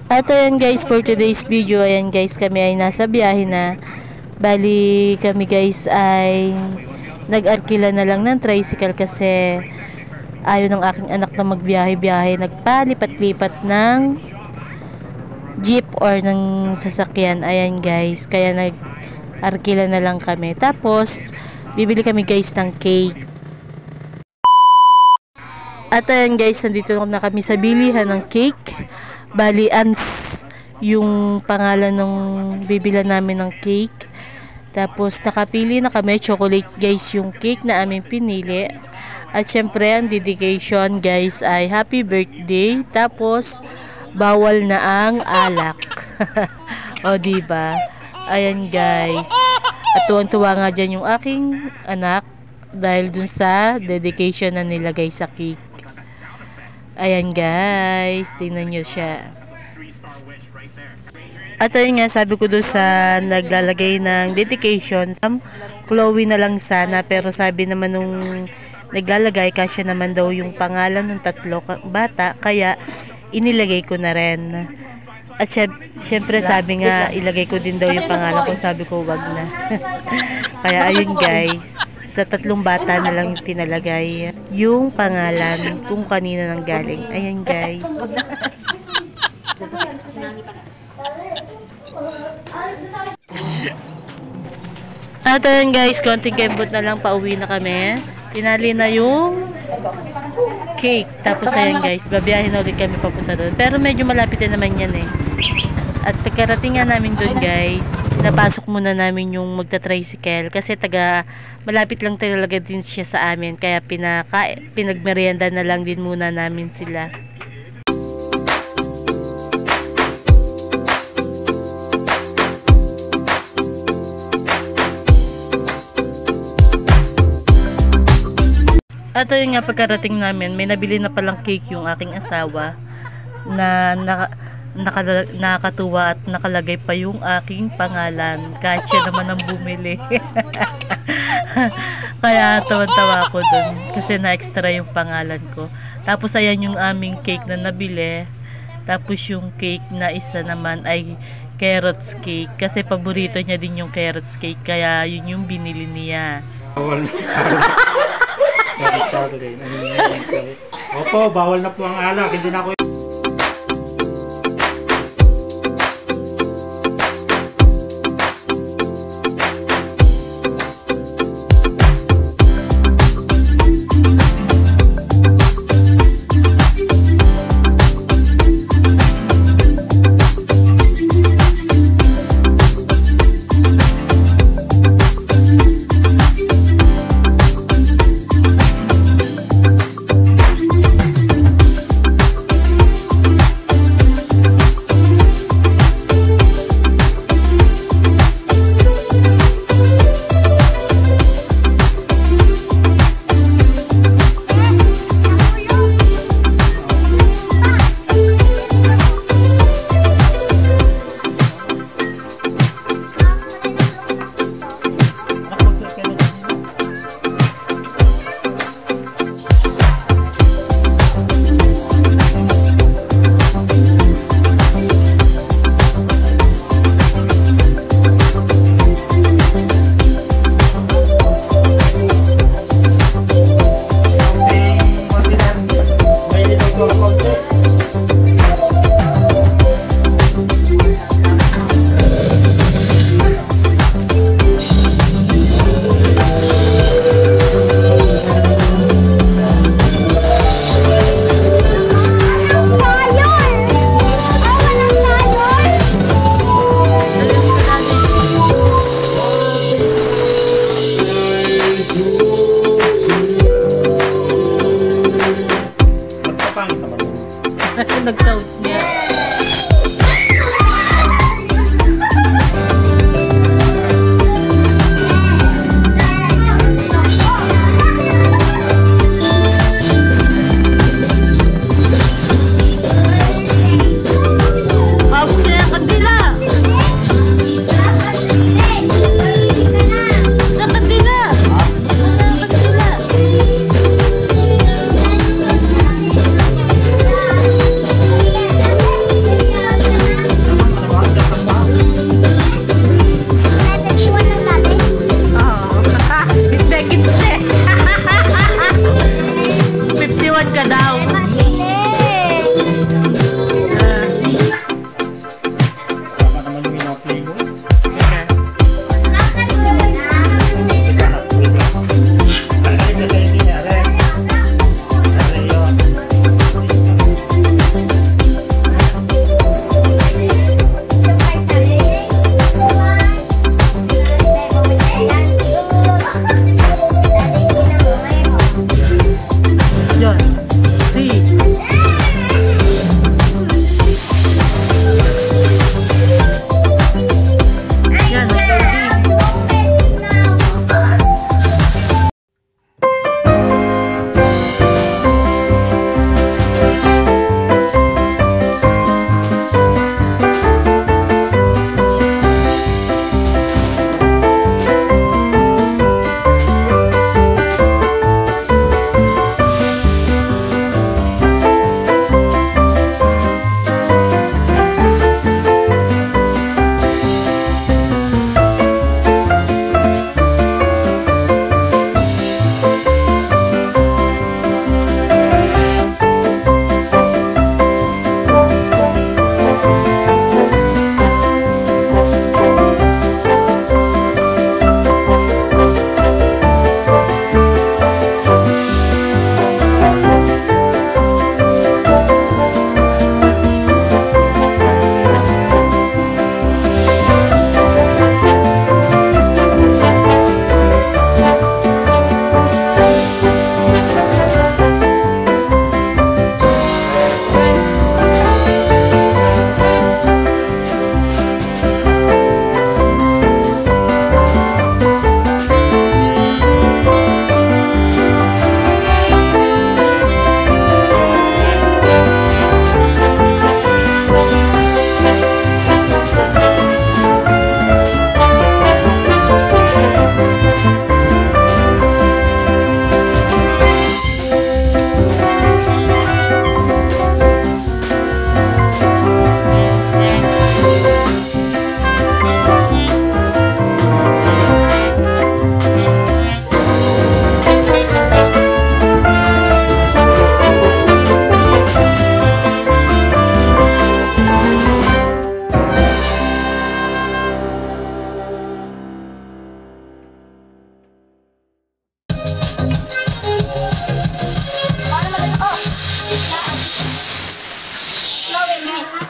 At ayan guys, for today's video, ayan guys, kami ay nasa biyahe na. Bali kami guys ay nag-arkila na lang ng tricycle kasi ayaw ng aking anak na magbiyahe-biyahe. Nagpalipat-lipat ng jeep or ng sasakyan. Ayan guys, kaya nag-arkila na lang kami. Tapos, bibili kami guys ng cake. At ayan guys, nandito na kami sa bilihan ng cake. Bali, Ans yung pangalan ng bibila namin ng cake. Tapos, nakapili na kami. Chocolate guys yung cake na aming pinili. At syempre, ang dedication guys ay happy birthday. Tapos, bawal na ang alak. O, diba? Ayan guys. At tuwang-tuwa nga dyan yung aking anak. Dahil dun sa dedication na nilagay sa cake. Ayan guys, tingnan nyo siya. At ayun nga, sabi ko doon sa naglalagay ng dedication, Chloe na lang sana, pero sabi naman nung naglalagay, kasya naman daw yung pangalan ng 3 bata, kaya inilagay ko na rin. At syempre sabi nga, ilagay ko din daw yung pangalan ko, sabi ko wag na. Kaya ayun guys, sa 3 bata na lang yung pinalagay yung pangalan kung kanina nang galing. Ayan guys. At ayan guys, konting kembot na lang, pauwi na kami. Tinali na yung cake. Tapos ayan guys, babiyahin na ulit kami papunta doon. Pero medyo malapit na naman yan eh. At pagkarating nga namin doon guys, napasok muna namin yung magta-tricycle kasi malapit lang talaga din siya sa amin, kaya pinagmerienda na lang din muna namin sila. At ayun nga, pagkarating namin, may nabili na palang cake yung aking asawa na nakakatuwa at nakalagay pa yung aking pangalan kahit siya naman ang bumili. Kaya tawan-tawa ako dun kasi na-extra yung pangalan ko. Tapos ayan yung aming cake na nabili. Tapos yung cake na isa naman ay carrots cake kasi paborito niya din yung carrots cake, kaya yun yung binili niya. Opo, bawal na po ang alak, hindi na ako. Nag-count niya.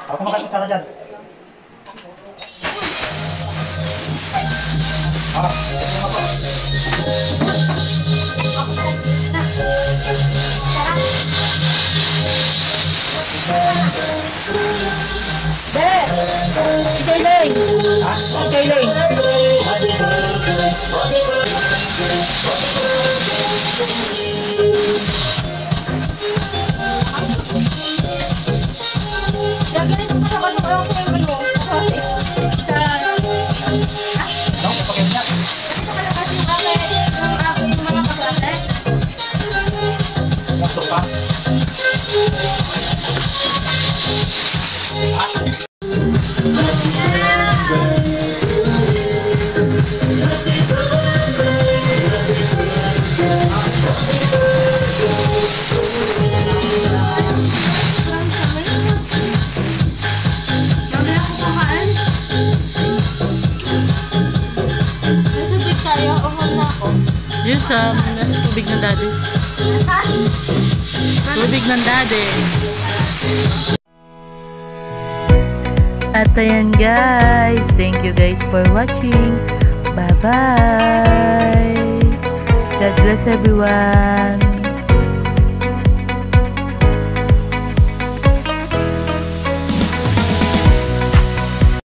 Ako makakita ka dyan. Jayling! Jayling! Yun sa tubig ng daddy. Tubig ng daddy. At ayan guys. Thank you guys for watching. Bye bye. God bless everyone.